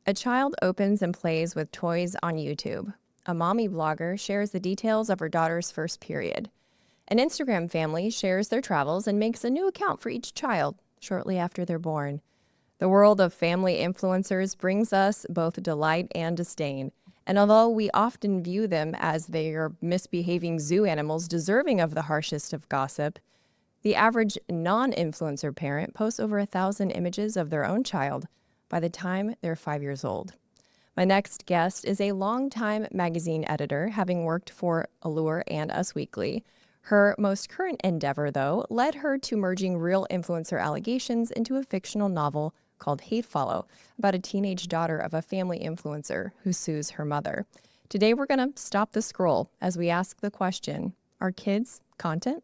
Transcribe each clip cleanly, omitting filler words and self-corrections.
A child opens and plays with toys on YouTube. A mommy blogger shares the details of her daughter's first period. An Instagram family shares their travels and makes a new account for each child shortly after they're born. The world of family influencers brings us both delight and disdain. And although we often view them as they are misbehaving zoo animals deserving of the harshest of gossip, the average non-influencer parent posts over 1,000 images of their own child by the time they're 5 years old. My next guest is a longtime magazine editor, having worked for Allure and Us Weekly. Her most current endeavor, though, led her to merging real influencer allegations into a fictional novel called Hate Follow, about a teenage daughter of a family influencer who sues her mother. Today, we're going to stop the scroll as we ask the question, are kids content?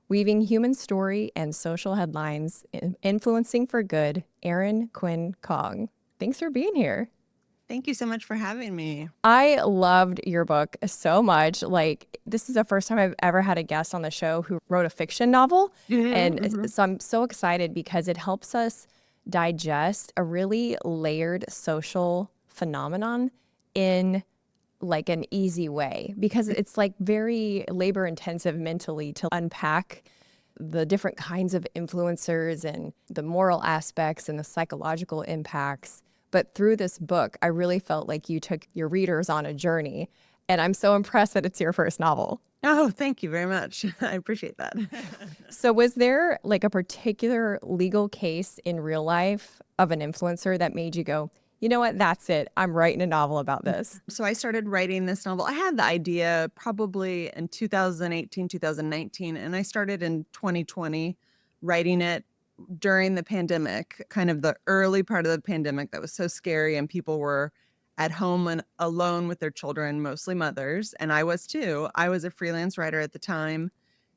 Weaving human story and social headlines, influencing for good, Erin Quinn Kong. Thanks for being here. Thank you so much for having me. I loved your book so much. Like, this is the first time I've ever had a guest on the show who wrote a fiction novel. And so I'm so excited because it helps us digest a really layered social phenomenon in like an easy way, because it's like very labor intensive mentally to unpack the different kinds of influencers and the moral aspects and the psychological impacts. But through this book, I really felt like you took your readers on a journey. And I'm so impressed that it's your first novel. Oh, thank you very much. I appreciate that. So was there like a particular legal case in real life of an influencer that made you go, you know what, that's it, I'm writing a novel about this? So I started writing this novel. I had the idea probably in 2018, 2019, and I started in 2020 writing it during the pandemic, kind of the early part of the pandemic that was so scary, and people were at home and alone with their children, mostly mothers. And I was too. I was a freelance writer at the time,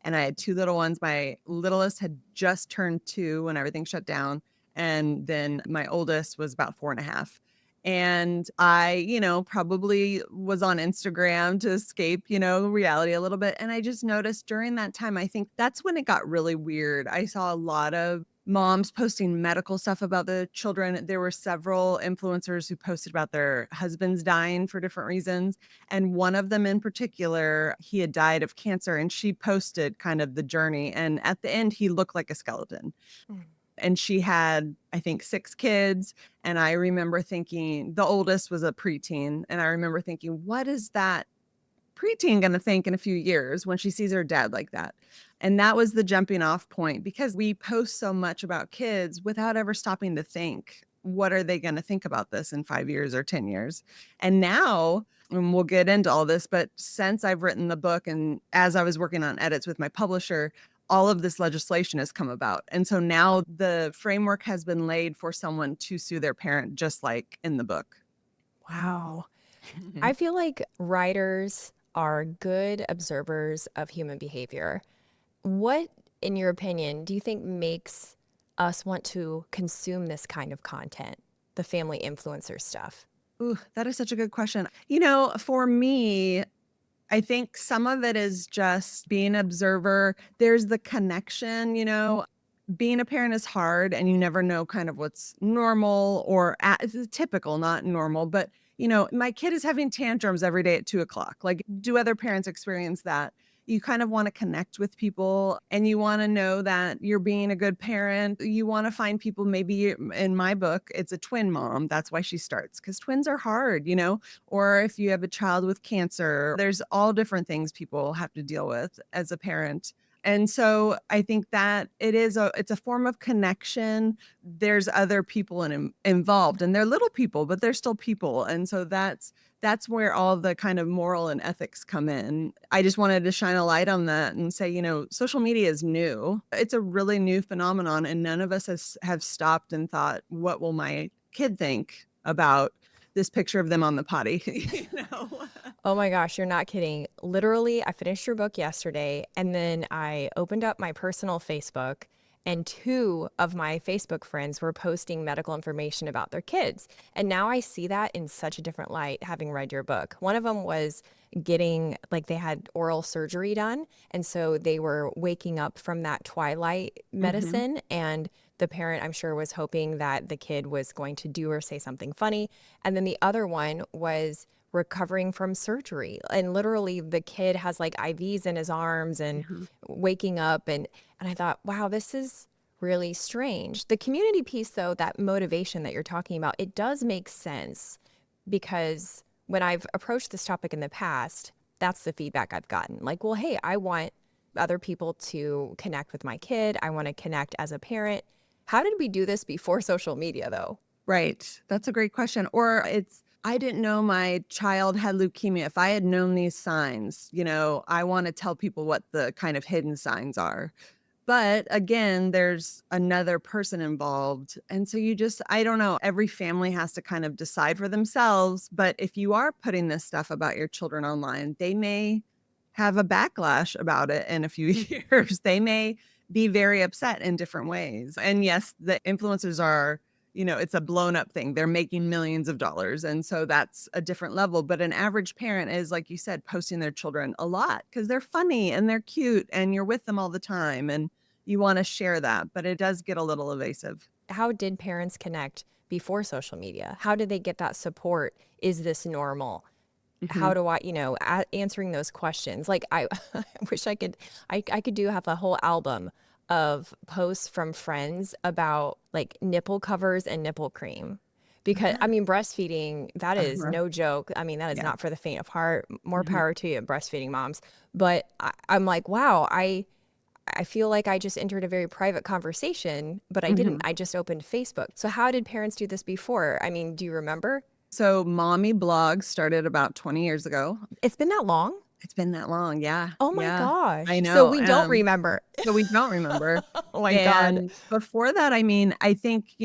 and I had two little ones. My littlest had just turned 2 when everything shut down. And then my oldest was about 4.5. And I, probably was on Instagram to escape, reality a little bit. And I just noticed during that time, I think that's when it got really weird. I saw a lot of moms posting medical stuff about the children. There were several influencers who posted about their husbands dying for different reasons. And one of them in particular, he had died of cancer, and she posted kind of the journey. And at the end, he looked like a skeleton. And she had, I think, 6 kids. And I remember thinking, the oldest was a preteen. And I remember thinking, what is that preteen going to think in a few years when she sees her dad like that? And that was the jumping off point, because we post so much about kids without ever stopping to think, what are they going to think about this in 5 years or 10 years? And now, and we'll get into all this, but since I've written the book and as I was working on edits with my publisher, all of this legislation has come about. And so now the framework has been laid for someone to sue their parent, just like in the book. Wow. I feel like writers are good observers of human behavior. What, in your opinion, do you think makes us want to consume this kind of content, the family influencer stuff? Ooh, that is such a good question. For me, I think some of it is just being an observer. There's the connection, being a parent is hard, and you never know kind of what's normal or it's typical, not normal. But, my kid is having tantrums every day at 2 o'clock. Like, do other parents experience that? You kind of want to connect with people, and you want to know that you're being a good parent. You want to find people, maybe in my book, it's a twin mom. That's why she starts, because twins are hard, or if you have a child with cancer, there's all different things people have to deal with as a parent. And so I think that it's a form of connection. There's other people involved, and they're little people, but they're still people. And so that's where all the kind of moral and ethics come in. I just wanted to shine a light on that and say, social media is new. It's a really new phenomenon, and none of us have stopped and thought, what will my kid think about this picture of them on the potty? Oh my gosh, you're not kidding. Literally, I finished your book yesterday, and then I opened up my personal Facebook, and 2 of my Facebook friends were posting medical information about their kids. And now I see that in such a different light, having read your book. One of them was getting, like, they had oral surgery done. And so they were waking up from that twilight medicine, and The parent, I'm sure, was hoping that the kid was going to do or say something funny. And then the other one was recovering from surgery. And literally the kid has like IVs in his arms and Mhm. waking up. And I thought, wow, this is really strange. The community piece, though, that motivation that you're talking about, it does make sense because when I've approached this topic in the past, that's the feedback I've gotten. Like, well, hey, I want other people to connect with my kid. I want to connect as a parent. How did we do this before social media, though? Right. That's a great question. Or it's, I didn't know my child had leukemia. If I had known these signs, I want to tell people what the kind of hidden signs are. But again, there's another person involved. And so I don't know, every family has to kind of decide for themselves. But if you are putting this stuff about your children online, they may have a backlash about it in a few years. They may be very upset in different ways. And yes, the influencers are, it's a blown up thing. They're making millions of dollars. And so that's a different level. But an average parent is, like you said, posting their children a lot because they're funny and they're cute and you're with them all the time. And you want to share that, but it does get a little evasive. How did parents connect before social media? How did they get that support? Is this normal? Mhm. How do I, answering those questions? Like I wish I could have a whole album of posts from friends about like nipple covers and nipple cream. Because I mean, breastfeeding, that is Uh-huh. no joke. I mean, that is Yeah. not for the faint of heart. More Mhm. power to you, breastfeeding moms. But I'm like, wow, I feel like I just entered a very private conversation, but I didn't. Mhm. I just opened Facebook. So how did parents do this before? I mean, do you remember? So mommy blog started about 20 years ago. It's been that long? It's been that long. Yeah. Oh my Yeah. I gosh. So know. we don't remember. So we don't remember. Oh my God. And before that, I mean, I think,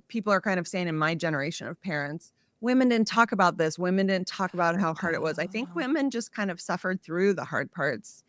people are kind of saying in my generation of parents, women didn't talk about this. Women didn't talk about how hard it was. I think Oh, women just kind of suffered through the hard parts,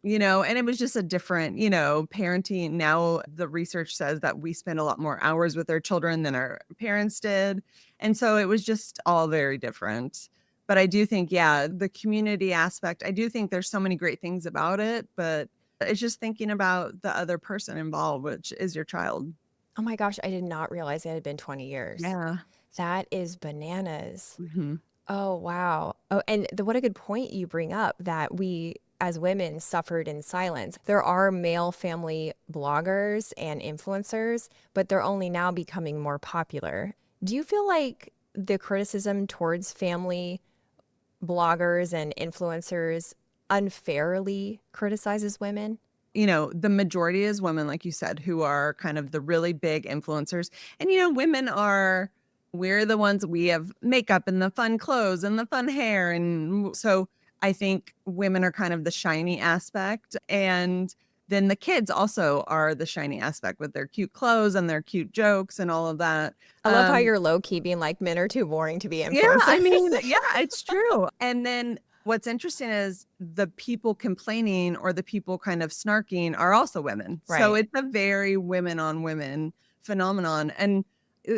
and it was just a different, parenting. Now the research says that we spend a lot more hours with our children than our parents did. And so it was just all very different. But I do think, yeah, the community aspect, I do think there's so many great things about it, but it's just thinking about the other person involved, which is your child. oh my gosh. I did not realize it had been 20 years. Yeah. That is bananas. Mhm. Oh, wow. Oh, and what a good point you bring up that we as women suffered in silence. There are male family bloggers and influencers, but they're only now becoming more popular. Do you feel like the criticism towards family bloggers and influencers unfairly criticizes women? The majority is women, like you said, who are kind of the really big influencers. And, women we're the ones, we have makeup and the fun clothes and the fun hair. And so I think women are kind of the shiny aspect. And then the kids also are the shiny aspect with their cute clothes and their cute jokes and all of that. I love how you're low key being like, men are too boring to be Yeah, I mean, influencers. yeah, it's true. And then what's interesting is the people complaining or the people kind of snarking are also women. So Right. it's a very women on women phenomenon. And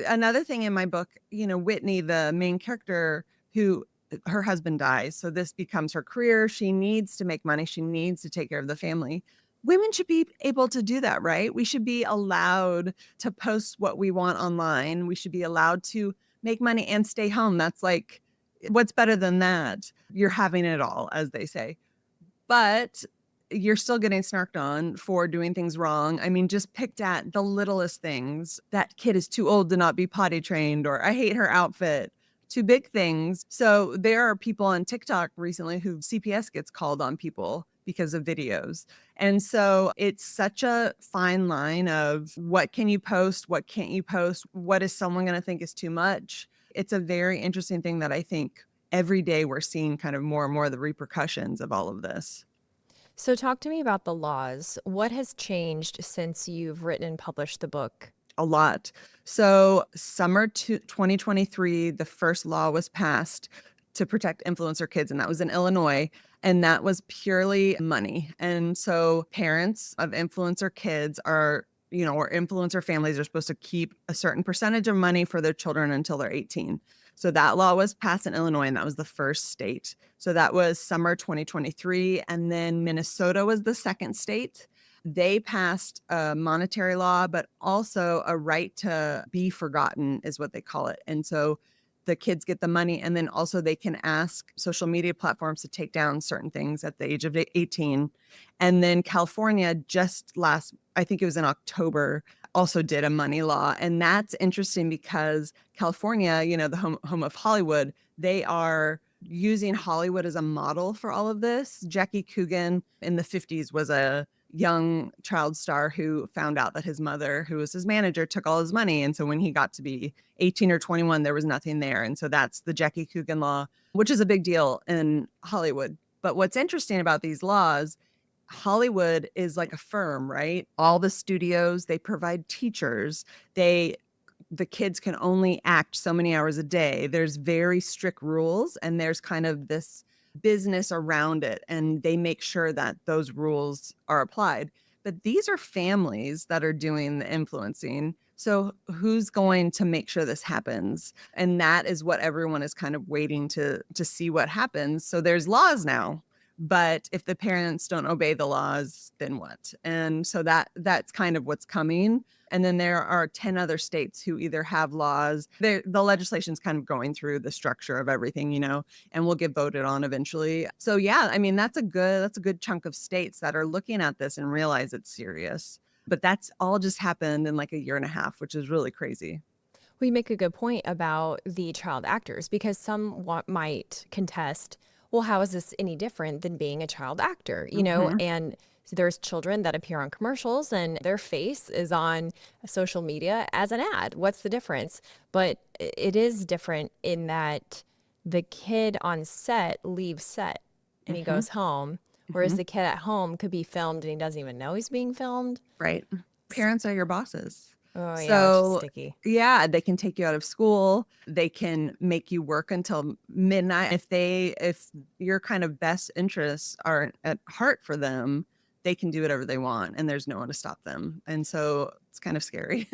another thing in my book, Whitney, the main character who her husband dies. So this becomes her career. She needs to make money. She needs to take care of the family. Women should be able to do that, right? We should be allowed to post what we want online. We should be allowed to make money and stay home. That's like, what's better than that? You're having it all, as they say. But you're still getting snarked on for doing things wrong. I mean, just picked at the littlest things. That kid is too old to not be potty trained, or I hate her outfit. To big things. So there are people on TikTok recently who CPS gets called on people because of videos. And so it's such a fine line of what can you post? What can't you post? What is someone going to think is too much? It's a very interesting thing that I think every day we're seeing kind of more and more of the repercussions of all of this. So, talk to me about the laws. What has changed since you've written and published the book? A lot. So summer 2023, the first law was passed to protect influencer kids, and that was in Illinois. And that was purely money. And so parents of influencer kids are, or influencer families are supposed to keep a certain percentage of money for their children until they're 18. So that law was passed in Illinois, and that was the first state. So that was summer 2023. And then Minnesota was the second state. They passed a monetary law, but also a right to be forgotten is what they call it. And so the kids get the money, and then also they can ask social media platforms to take down certain things at the age of 18. And then California I think it was in October, also did a money law. And that's interesting because California, the home of Hollywood, they are using Hollywood as a model for all of this. Jackie Coogan in the 50s was a young child star who found out that his mother, who was his manager, took all his money. And so when he got to be 18 or 21, there was nothing there. And so that's the Jackie Coogan law, which is a big deal in Hollywood. But what's interesting about these laws, Hollywood is like a firm, right? All the studios, they provide teachers. The kids can only act so many hours a day. There's very strict rules, and there's kind of this business around it, and they make sure that those rules are applied. But these are families that are doing the influencing. So who's going to make sure this happens? And that is what everyone is kind of waiting to see what happens. So there's laws now, but if the parents don't obey the laws, then what? And so that's kind of what's coming. And then there are 10 other states who either have laws. The legislation's kind of going through the structure of everything, and will get voted on eventually. So yeah, I mean, that's a good chunk of states that are looking at this and realize it's serious. But that's all just happened in like a year and a half, which is really crazy. We make a good point about the child actors because some might contest, well, how is this any different than being a child actor? Mhm. And so there's children that appear on commercials and their face is on social media as an ad. What's the difference? But it is different in that the kid on set leaves set and he Mhm. goes home, whereas Mhm. the kid at home could be filmed and he doesn't even know he's being filmed. Right. Parents are your bosses. Oh, yeah, which is So, sticky. yeah, they can take you out of school. They can make you work until midnight. If your kind of best interests are at heart for them, they can do whatever they want and there's no one to stop them. And so it's kind of scary.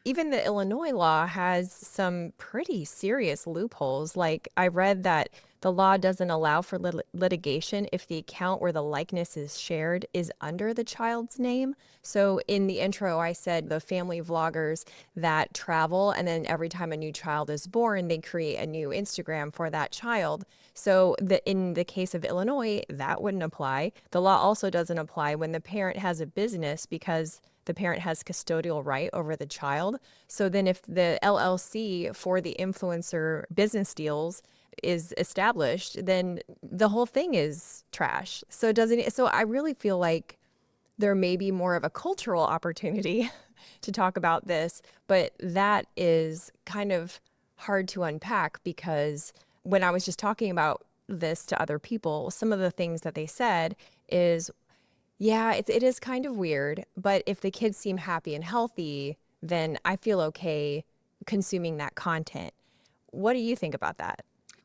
Even the Illinois law has some pretty serious loopholes. Like, I read that the law doesn't allow for litigation if the account where the likeness is shared is under the child's name. So, in the intro, I said the family vloggers that travel, and then every time a new child is born, they create a new Instagram for that child. So, in the case of Illinois, that wouldn't apply. The law also doesn't apply when the parent has a business because the parent has custodial right over the child. So then if the LLC for the influencer business deals is established, then the whole thing is trash. So doesn't it, so I really feel like there may be more of a cultural opportunity to talk about this, but that is kind of hard to unpack because when I was just talking about this to other people, some of the things that they said is, yeah, it is kind of weird, but if the kids seem happy and healthy, then I feel okay consuming that content. What do you think about that?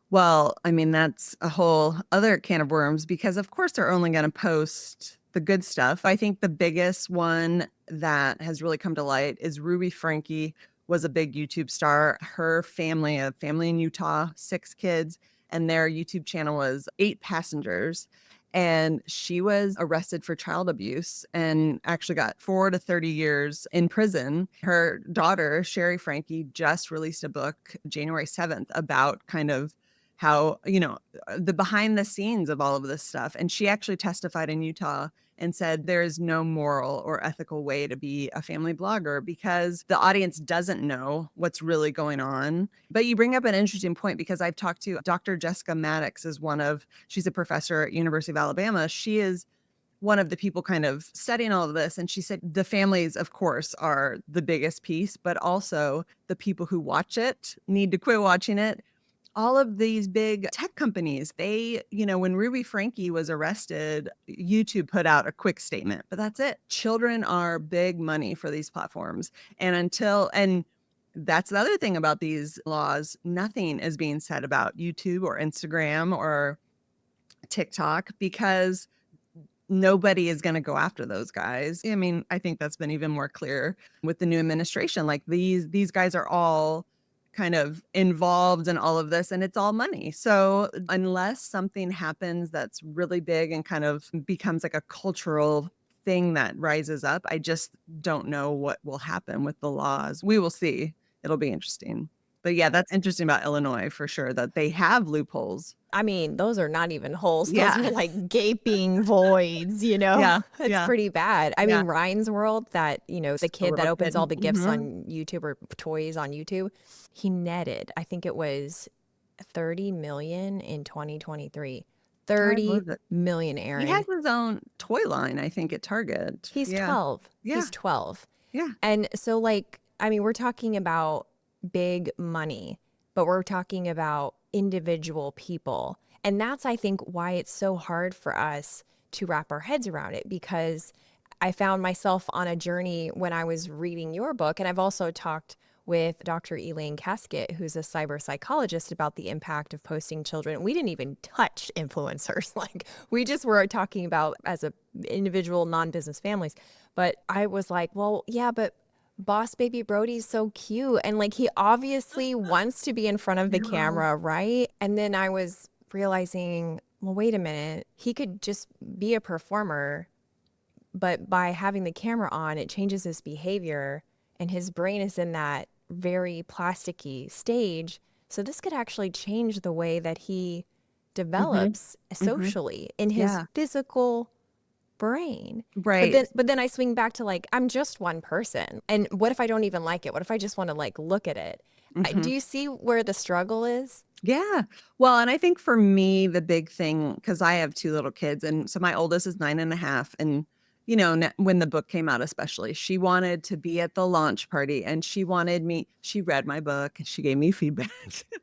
Well, I mean, that's a whole other can of worms because, of course, they're only going to post the good stuff. I think the biggest one that has really come to light is Ruby Frankie was a big YouTube star. Her family, a family in Utah, 6 kids, and their YouTube channel was 8 passengers. And she was arrested for child abuse and actually got 4 to 30 years in prison. Her daughter, Sherry Frankie, just released a book January 7th about kind of how, the behind the scenes of all of this stuff. And she actually testified in Utah and said there is no moral or ethical way to be a family blogger because the audience doesn't know what's really going on. But you bring up an interesting point because I've talked to Dr. Jessica Maddox she's a professor at University of Alabama. She is one of the people kind of studying all of this. And she said the families, of course, are the biggest piece, but also the people who watch it need to quit watching it. All of these big tech companies, when Ruby Frankie was arrested, YouTube put out a quick statement, but that's it. Children are big money for these platforms. And that's the other thing about these laws. Nothing is being said about YouTube or Instagram or TikTok because nobody is going to go after those guys. I mean, I think that's been even more clear with the new administration. Like these guys are all kind of involved in all of this and it's all money. So unless something happens that's really big and kind of becomes like a cultural thing that rises up. I just don't know what will happen with the laws. We will see. It'll be interesting. But yeah, that's interesting about Illinois for sure, that they have loopholes. I mean, those are not even holes. Those Yeah. are like gaping voids, you know? Yeah. It's Yeah. pretty bad. I Yeah. mean, Ryan's World, that, you know, the The kid that little opens kid. all the gifts Mhm. on YouTube or toys on YouTube, he netted, I think it was 30 million in 2023. I 30 love it. million, He has Erin. his own toy line, I think, at Target. He's Yeah. 12. Yeah. He's 12. Yeah. And so, like, I mean, we're talking about big money, but we're talking about individual people. And that's, I think, why it's so hard for us to wrap our heads around it, because I found myself on a journey when I was reading your book. And I've also talked with Dr. Elaine Casket, who's a cyber psychologist, about the impact of posting children. We didn't even touch influencers. Like, we just were talking about as a individual non-business families. But I was like, well, yeah, but Boss Baby Brody's so cute. And like, he obviously wants to be in front of the No. camera, right? And then I was realizing, well, wait a minute. He could just be a performer, but by having the camera on, it changes his behavior, and his brain is in that very plasticky stage. So this could actually change the way that he Mhm. develops Mhm. socially in his Yeah. physical brain. But Right. then I swing back to, like, I'm just one person. And what if I don't even like it? What if I just want to like look at it? Do Mhm. you see where the struggle is? Yeah. Well, and I think for me, the big thing, because I have two little kids, and so my oldest is 9.5. And, when the book came out, especially, she wanted to be at the launch party and she read my book and she gave me feedback.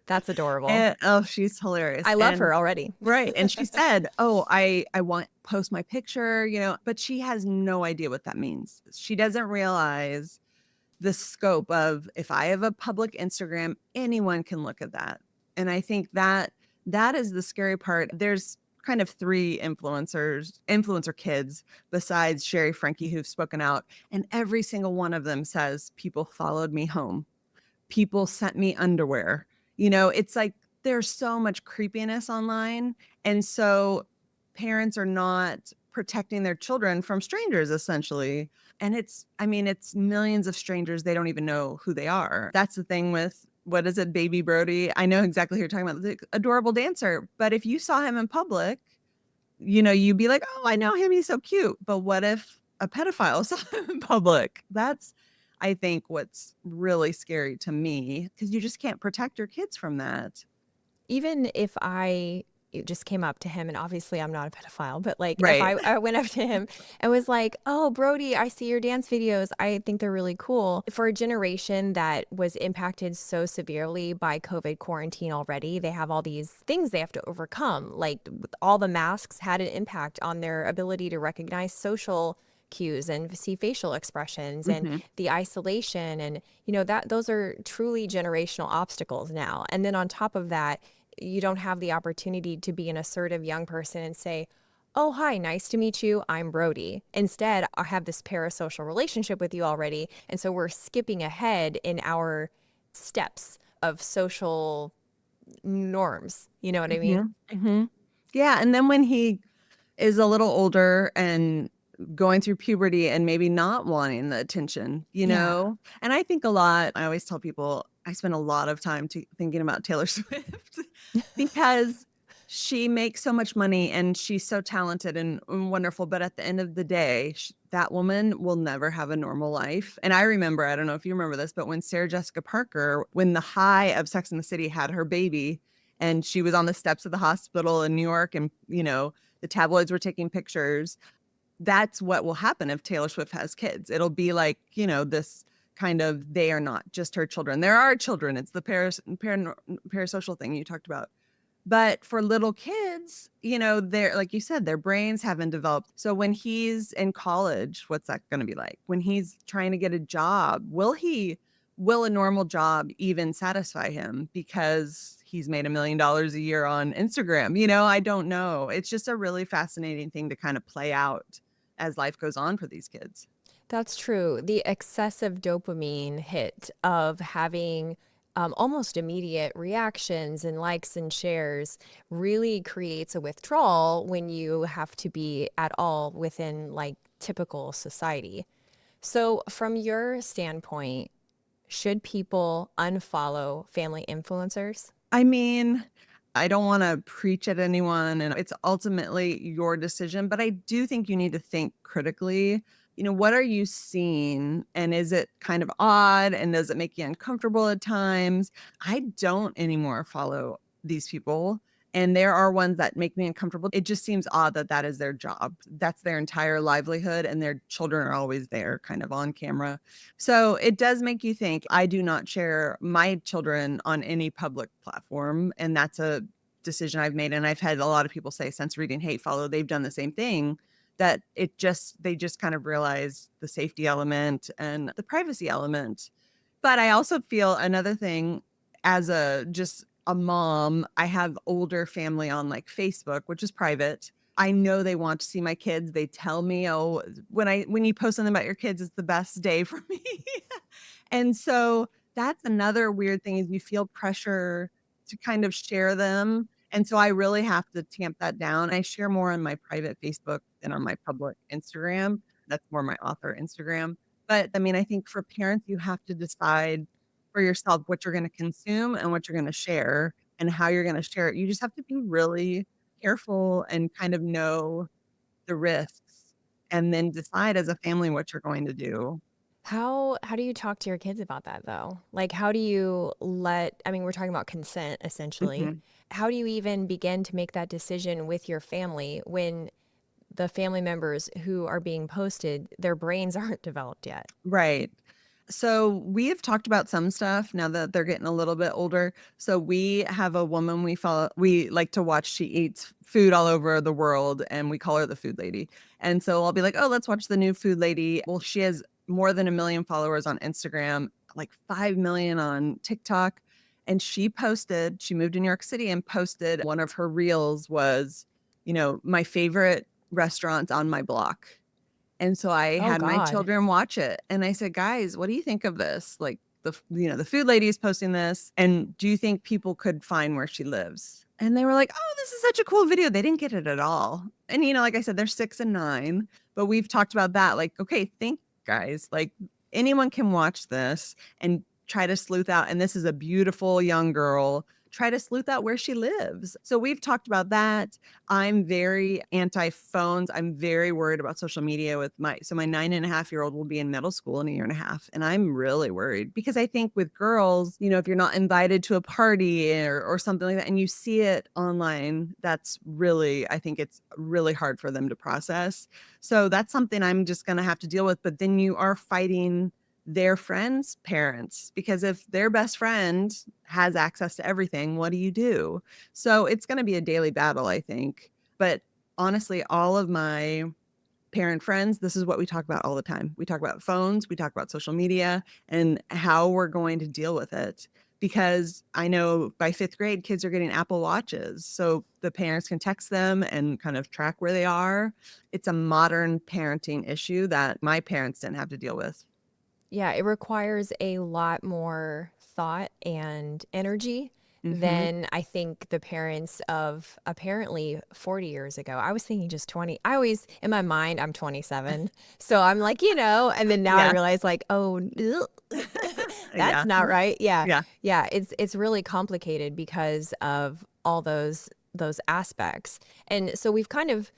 That's adorable. And oh, she's hilarious. I love And her already. right. And she said, "Oh, I want post my picture, but she has no idea what that means. She doesn't realize the scope of, if I have a public Instagram, anyone can look at that." And I think that is the scary part. There's kind of three influencer kids besides Sherry Frankie who've spoken out, and every single one of them says people followed me home. People sent me underwear. It's like there's so much creepiness online. And so parents are not protecting their children from strangers, essentially. And it's millions of strangers. They don't even know who they are. That's the thing with, what is it, Baby Brody? I know exactly who you're talking about, the adorable dancer. But if you saw him in public, you'd be like, "Oh, I know him. He's so cute." But what if a pedophile saw him in public? That's, I think, what's really scary to me, because you just can't protect your kids from that. Even if I just came up to him, and obviously I'm not a pedophile, but like, if Right. I went up to him and was like, "Oh, Brody, I see your dance videos. I think they're really cool." For a generation that was impacted so severely by COVID quarantine already, they have all these things they have to overcome. Like, all the masks had an impact on their ability to recognize social cues and see facial expressions, and Mhm. the isolation, and that those are truly generational obstacles now. And then on top of that, you don't have the opportunity to be an assertive young person and say, "Oh, hi, nice to meet you. I'm Brody." Instead, I have this parasocial relationship with you already. And so we're skipping ahead in our steps of social norms. You know what I mean? Mhm. Mhm. Yeah, and then when he is a little older and going through puberty and maybe not wanting the attention, Yeah. And I think a lot, I always tell people, I spend a lot of time thinking about Taylor Swift because she makes so much money and she's so talented and wonderful. But at the end of the day, that woman will never have a normal life. And I remember, I don't know if you remember this, but when Sarah Jessica Parker, when the high of Sex and the City had her baby, and she was on the steps of the hospital in New York, and, the tabloids were taking pictures. That's what will happen if Taylor Swift has kids. It'll be like, this kind of, they are not just her children. There are children. It's the parasocial thing you talked about. But for little kids, they're, like you said, their brains haven't developed. So when he's in college, what's that going to be like? When he's trying to get a job, will a normal job even satisfy him because he's made $1 million a year on Instagram? I don't know. It's just a really fascinating thing to kind of play out as life goes on for these kids. That's true. The excessive dopamine hit of having almost immediate reactions and likes and shares really creates a withdrawal when you have to be at all within like typical society. So from your standpoint, should people unfollow family influencers? I mean, I don't want to preach at anyone, and it's ultimately your decision, but I do think you need to think critically. What are you seeing? And is it kind of odd? And does it make you uncomfortable at times? I don't anymore follow these people. And there are ones that make me uncomfortable. It just seems odd that that is their job. That's their entire livelihood, and their children are always there, kind of on camera. So it does make you think. I do not share my children on any public platform, and that's a decision I've made. And I've had a lot of people say since reading Hate Follow, they've done the same thing, that they just kind of realize the safety element and the privacy element. But I also feel another thing, as just a mom, I have older family on like Facebook, which is private. I know they want to see my kids. They tell me, "Oh, when you post something about your kids, it's the best day for me." And so that's another weird thing, is you feel pressure to kind of share them. And so I really have to tamp that down. I share more on my private Facebook than on my public Instagram. That's more my author Instagram. But I mean, I think for parents, you have to decide for yourself what you're going to consume and what you're going to share and how you're going to share it. You just have to be really careful and kind of know the risks, and then decide as a family what you're going to do. How do you talk to your kids about that though? Like how do you I mean, we're talking about consent essentially. Mhm. How do you even begin to make that decision with your family when the family members who are being posted, their brains aren't developed yet? Right. So we have talked about some stuff now that they're getting a little bit older. So we have a woman we follow. We like to watch. She eats food all over the world, and we call her the food lady. And so I'll be like, "Oh, let's watch the new food lady." Well, she has more than 1 million followers on Instagram, like 5 million on TikTok. And she moved to New York City and posted, one of her reels was, my favorite restaurants on my block. And so I Oh had my God. children watch it, and I said, "Guys, what do you think of this? Like, the food lady is posting this, and do you think people could find where she lives?" And they were like, "Oh, this is such a cool video." They didn't get it at all. And, like I said, they're 6 and 9, but we've talked about that, like, "Okay, think, guys, like, anyone can watch this and try to sleuth out," and this is a beautiful young girl, "try to sleuth out where she lives." So we've talked about that. I'm very anti phones. I'm very worried about social media with my 9.5-year-old will be in middle school in a year and a half. And I'm really worried because I think with girls, if you're not invited to a party or something like that, and you see it online, I think it's really hard for them to process. So that's something I'm just going to have to deal with. But then you are fighting their friends' parents, because if their best friend has access to everything, what do you do? So it's going to be a daily battle, I think. But honestly, all of my parent friends, this is what we talk about all the time. We talk about phones, we talk about social media, and how we're going to deal with it. Because I know by 5th grade, kids are getting Apple Watches. So the parents can text them and kind of track where they are. It's a modern parenting issue that my parents didn't have to deal with. Yeah, it requires a lot more thought and energy Hmm. than I think the parents of apparently 40 years ago. I was thinking just 20. I always, in my mind, I'm 27. So I'm like, and then now I Yeah. realize like, oh, that's Yeah. not right. Yeah. Yeah. Yeah, it's really complicated because of all those aspects. And so we've kind of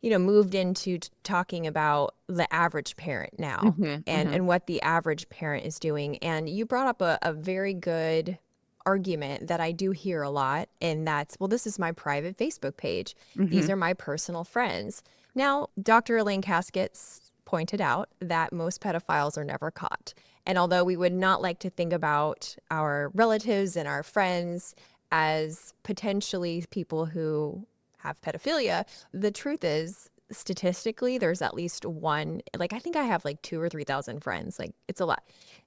moved into talking about the average parent now Hmm. and, Hmm. and what the average parent is doing. And you brought up a very good argument that I do hear a lot. And that's, well, this is my private Facebook page. These Hmm. are my personal friends. Now, Dr. Elaine Caskett's pointed out that most pedophiles are never caught. And although we would not like to think about our relatives and our friends as potentially people who have pedophilia, the truth is, statistically, there's at least one. Like I think I have like 2 or 3 thousand friends. Like it's a lot,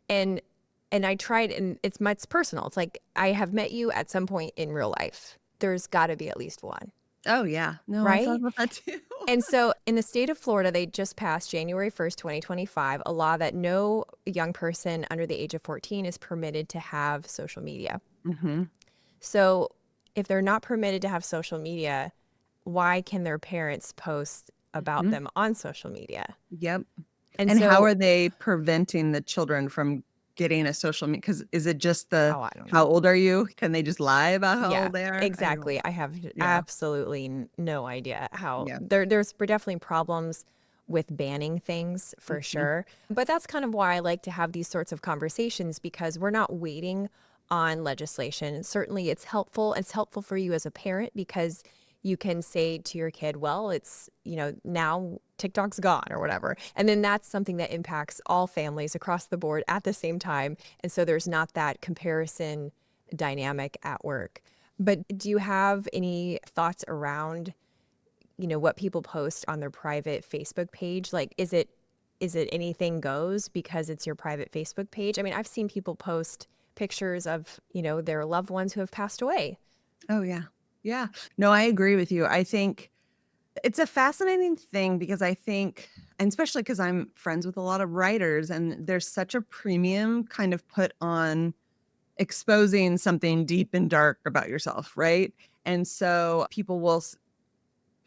and I tried, and it's personal. It's like I have met you at some point in real life. There's got to be at least one, Oh, yeah. No, I thought right? about that too. And so in the state of Florida, they just passed January 1st, 2025, a law that no young person under the age of 14 is permitted to have social media. Hmm. So if they're not permitted to have social media, why can their parents post about them on social media. Yep. And And how so, are they preventing the children from getting a social media? Because is it just oh, I don't how know. old are you? Can they just lie about how Yeah, old they are? I don't exactly. know. I have Yeah. absolutely no idea how Yeah. there's definitely problems with banning things for Mhm. sure. But that's kind of why I like to have these sorts of conversations, because we're not waiting on legislation. Certainly it's helpful. It's helpful for you as a parent because you can say to your kid, well, it's, now TikTok's gone or whatever. And then that's something that impacts all families across the board at the same time. And so there's not that comparison dynamic at work. But do you have any thoughts around, what people post on their private Facebook page? Like, is it anything goes because it's your private Facebook page? I mean, I've seen people post pictures of, their loved ones who have passed away. Oh, yeah. Yeah. No, I agree with you. I think it's a fascinating thing because I think, and especially because I'm friends with a lot of writers, and there's such a premium kind of put on exposing something deep and dark about yourself, right? And so people will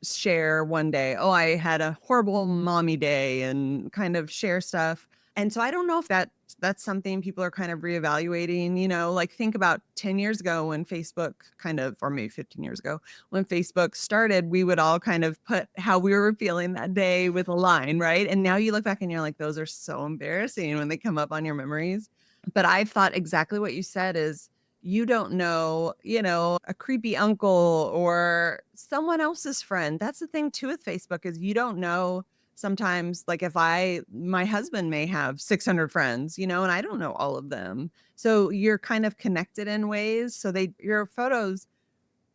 share one day, oh, I had a horrible mommy day, and kind of share stuff. And so I don't know if that's something people are kind of reevaluating, like think about 10 years ago when Facebook kind of, or maybe 15 years ago, when Facebook started, we would all kind of put how we were feeling that day with a line, right? And now you look back and you're like, those are so embarrassing when they come up on your memories. But I thought exactly what you said is, you don't know, a creepy uncle or someone else's friend. That's the thing too with Facebook, is you don't know sometimes, like if my husband may have 600 friends, and I don't know all of them. So you're kind of connected in ways. So your photos,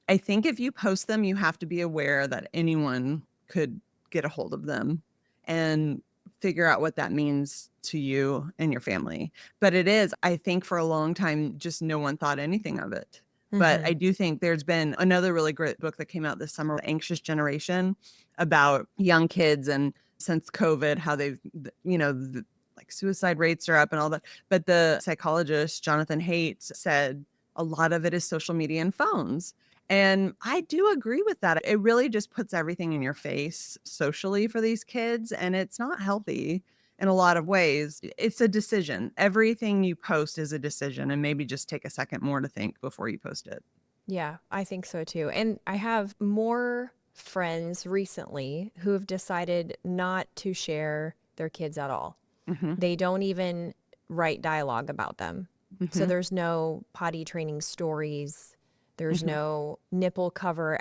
I think if you post them, you have to be aware that anyone could get a hold of them and figure out what that means to you and your family. But it is, I think for a long time, just no one thought anything of it. But I Mm-hmm. do think there's been another really great book that came out this summer, Anxious Generation, about young kids, and since COVID, how they've, like suicide rates are up and all that. But the psychologist, Jonathan Haidt, said a lot of it is social media and phones. And I do agree with that. It really just puts everything in your face socially for these kids, and it's not healthy in a lot of ways. It's a decision. Everything you post is a decision, and maybe just take a second more to think before you post it. Yeah, I think so too. And I have more friends recently who have decided not to share their kids at all. Mhm. They don't even write dialogue about them. So Mhm. there's no potty training stories. There's Mhm. no nipple cover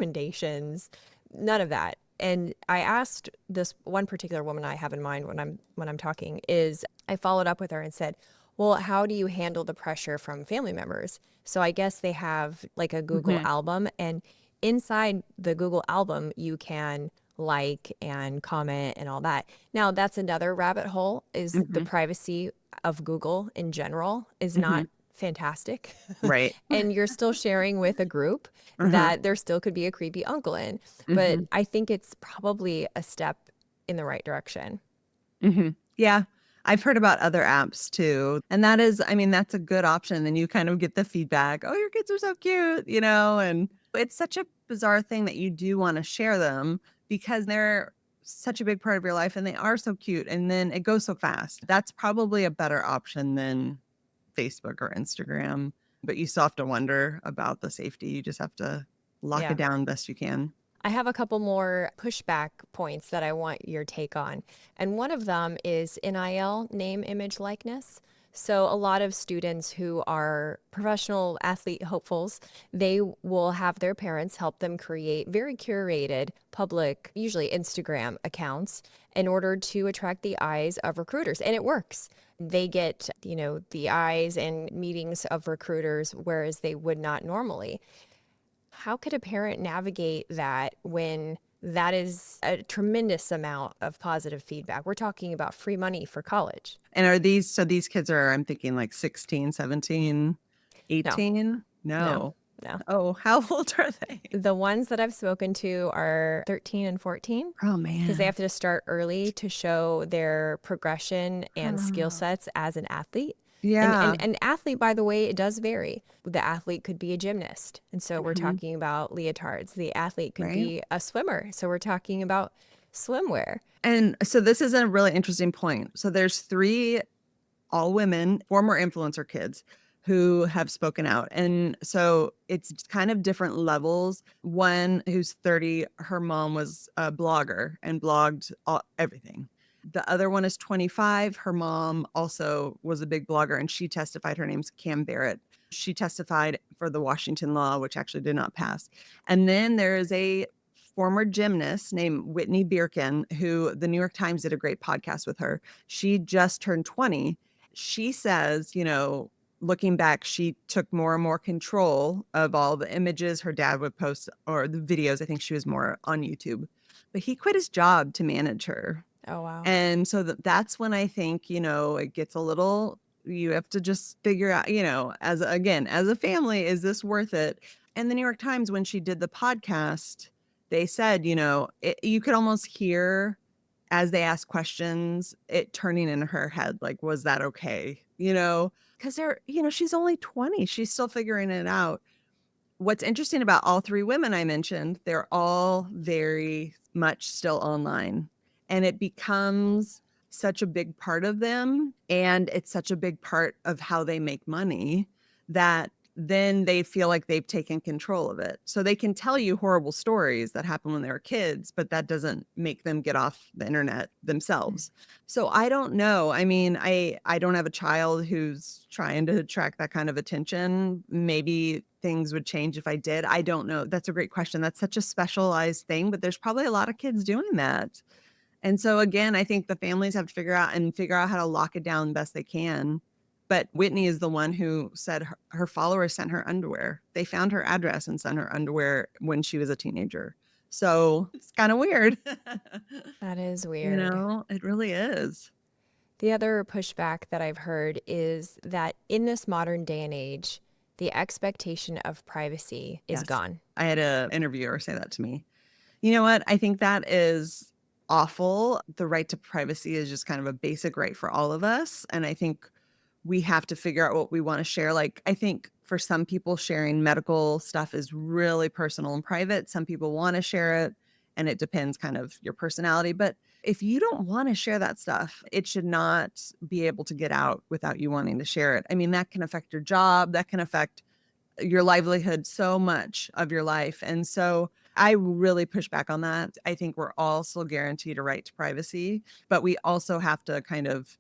recommendations. None of that. And I asked this one particular woman I have in mind when I'm talking is I followed up with her and said, "Well, how do you handle the pressure from family members?" So I guess they have like a Google Mhm. album, and inside the Google album you can like and comment and all that. Now, that's another rabbit hole, is the Mhm. privacy of Google in general is not Mhm. fantastic. Right. And you're still sharing with a group Uh-huh. that there still could be a creepy uncle in. But Mhm. I think it's probably a step in the right direction. Mhm. Yeah. I've heard about other apps too. And that is, I mean, that's a good option. Then you kind of get the feedback, oh, your kids are so cute, and it's such a bizarre thing that you do want to share them because they're such a big part of your life and they are so cute. And then it goes so fast. That's probably a better option than Facebook or Instagram. But you still have to wonder about the safety. You just have to lock it Yeah. down best you can. I have a couple more pushback points that I want your take on. And one of them is NIL, name, image, likeness. So a lot of students who are professional athlete hopefuls, they will have their parents help them create very curated public, usually Instagram accounts in order to attract the eyes of recruiters. And it works. They get, the eyes and meetings of recruiters, whereas they would not normally. How could a parent navigate that when that is a tremendous amount of positive feedback? We're talking about free money for college. And so these kids are, I'm thinking like 16, 17, No, 18? no, No. no. Oh, how old are they? The ones that I've spoken to are 13 and 14 Oh, because they man. have to start early to show their progression and skill Oh, sets as an athlete. And, yeah. and an athlete, by the way, it does vary. The athlete could be a gymnast. And so we're Mhm. talking about leotards. The athlete could Right? be a swimmer. So we're talking about Swimwear. And so this is a really interesting point. So there's 3 all women, former influencer kids who have spoken out. And so it's kind of different levels. One who's 30, her mom was a blogger and blogged everything. The other one is 25. Her mom also was a big blogger and she testified. Her name's Cam Barrett. She testified for the Washington law, which actually did not pass. And then there is a former gymnast named Whitney Birkin, who the New York Times did a great podcast with her. She just turned 20. She says, looking back, she took more and more control of all the images her dad would post or the videos. I think she was more on YouTube, but he quit his job to manage her. Oh, wow. And so that's when I think, it gets a little, you have to just figure out, as a family, is this worth it? And the New York Times, when she did the podcast, they said, you could almost hear as they asked questions, it turning in her head, like, was that okay? Because she's only 20. She's still figuring it out. What's interesting about all 3 women I mentioned, they're all very much still online. And it becomes such a big part of them. And it's such a big part of how they make money that then they feel like they've taken control of it. So they can tell you horrible stories that happened when they were kids, but that doesn't make them get off the internet themselves. So I don't know. I mean, I don't have a child who's trying to attract that kind of attention. Maybe things would change if I did. I don't know. That's a great question. That's such a specialized thing, but there's probably a lot of kids doing that. And so again, I think the families have to figure out how to lock it down best they can. But Whitney is the one who said her followers sent her underwear. They found her address and sent her underwear when she was a teenager. So it's kind of weird. That is weird. It really is. The other pushback that I've heard is that in this modern day and age, the expectation of privacy is gone. I had an interviewer say that to me. You know what? I think that is awful. The right to privacy is just kind of a basic right for all of us. And I think we have to figure out what we want to share. Like, I think for some people, sharing medical stuff is really personal and private. Some people want to share it, and it depends kind of your personality. But if you don't want to share that stuff, it should not be able to get out without you wanting to share it. I mean, that can affect your job. That can affect your livelihood, so much of your life. And so I really push back on that. I think we're all still guaranteed a right to privacy, but we also have to kind of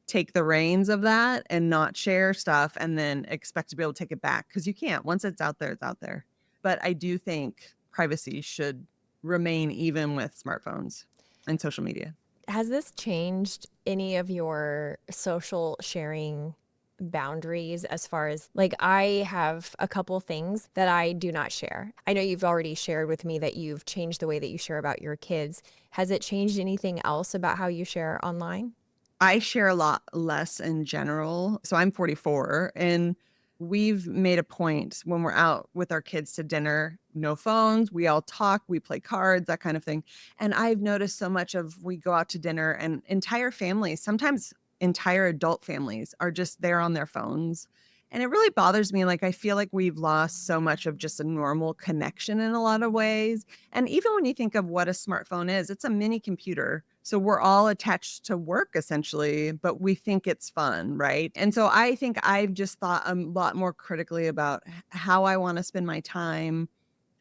take the reins of that and not share stuff and then expect to be able to take it back, because you can't. Once it's out there, it's out there. But I do think privacy should remain even with smartphones and social media. Has this changed any of your social sharing boundaries, as far as, like, I have a couple things that I do not share. I know you've already shared with me that you've changed the way that you share about your kids. Has it changed anything else about how you share online? I share a lot less in general. So I'm 44, and we've made a point when we're out with our kids to dinner, no phones, we all talk, we play cards, that kind of thing. And I've noticed so much of, we go out to dinner and entire families, sometimes entire adult families, are just there on their phones. And it really bothers me. Like, I feel like we've lost so much of just a normal connection in a lot of ways. And even when you think of what a smartphone is, it's a mini computer. So we're all attached to work essentially, but we think it's fun, right? And so I think I've just thought a lot more critically about how I want to spend my time.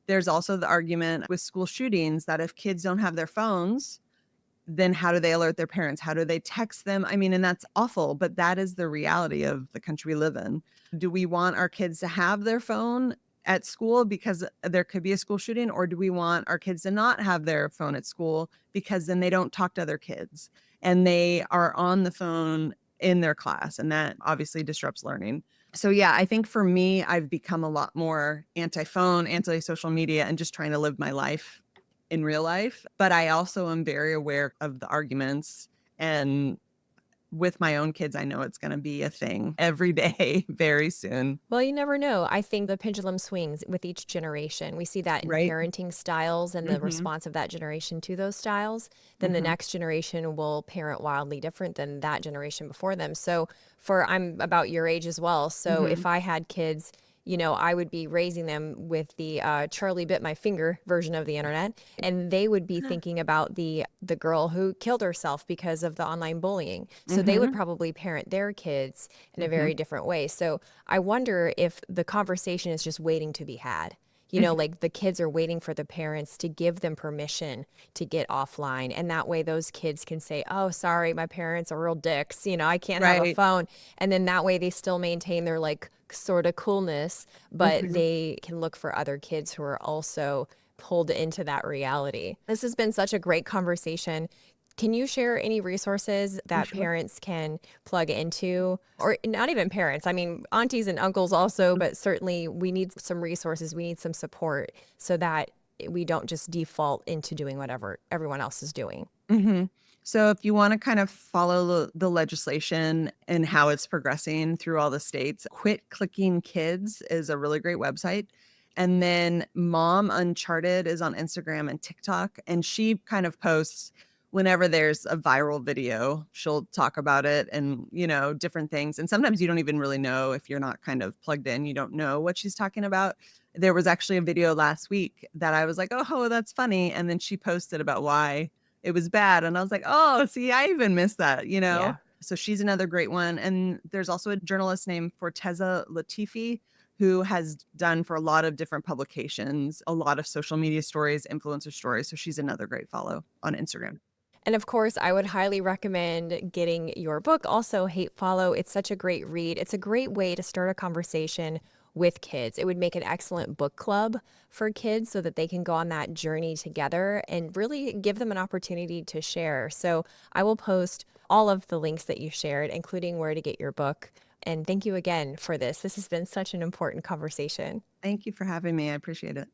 There's also the argument with school shootings that if kids don't have their phones, then how do they alert their parents? How do they text them? I mean, and that's awful, but that is the reality of the country we live in. Do we want our kids to have their phone at school because there could be a school shooting? Or do we want our kids to not have their phone at school because then they don't talk to other kids and they are on the phone in their class? And that obviously disrupts learning. So yeah, I think for me, I've become a lot more anti-phone, anti-social media, and just trying to live my life in real life. But I also am very aware of the arguments, and with my own kids, I know it's going to be a thing every day very soon. Well, you never know. I think the pendulum swings with each generation. We see that in Right. parenting styles and the response of that generation to those styles. Then the next generation will parent wildly different than that generation before them. So I'm about your age as well. So if I had kids I would be raising them with the Charlie bit my finger version of the internet, and they would be thinking about the girl who killed herself because of the online bullying. So they would Mm-hmm. probably parent their kids in a Mm-hmm. very different way. So I wonder if the conversation is just waiting to be had. Like the kids are waiting for the parents to give them permission to get offline. And that way those kids can say, oh, sorry, my parents are real dicks. I can't have a Right. phone. And then that way they still maintain their like sort of coolness, but Mm-hmm. they can look for other kids who are also pulled into that reality. This has been such a great conversation. Can you share any resources Oh, that sure. parents can plug into? Or not even parents, I mean, aunties and uncles also, but certainly we need some resources, we need some support so that we don't just default into doing whatever everyone else is doing. Mm-hmm. So if you want to kind of follow the legislation and how it's progressing through all the states, Quit Clicking Kids is a really great website. And then Mom Uncharted is on Instagram and TikTok. And she kind of posts whenever there's a viral video, she'll talk about it and, different things. And sometimes you don't even really know if you're not kind of plugged in, you don't know what she's talking about. There was actually a video last week that I was like, oh, that's funny. And then she posted about why it was bad. And I was like, oh, see, I even missed that. Yeah. So she's another great one. And there's also a journalist named Forteza Latifi who has done for a lot of different publications, a lot of social media stories, influencer stories. So she's another great follow on Instagram. And of course, I would highly recommend getting your book, also Hate Follow. It's such a great read. It's a great way to start a conversation with kids. It would make an excellent book club for kids so that they can go on that journey together and really give them an opportunity to share. So I will post all of the links that you shared, including where to get your book. And thank you again for this. This has been such an important conversation. Thank you for having me. I appreciate it.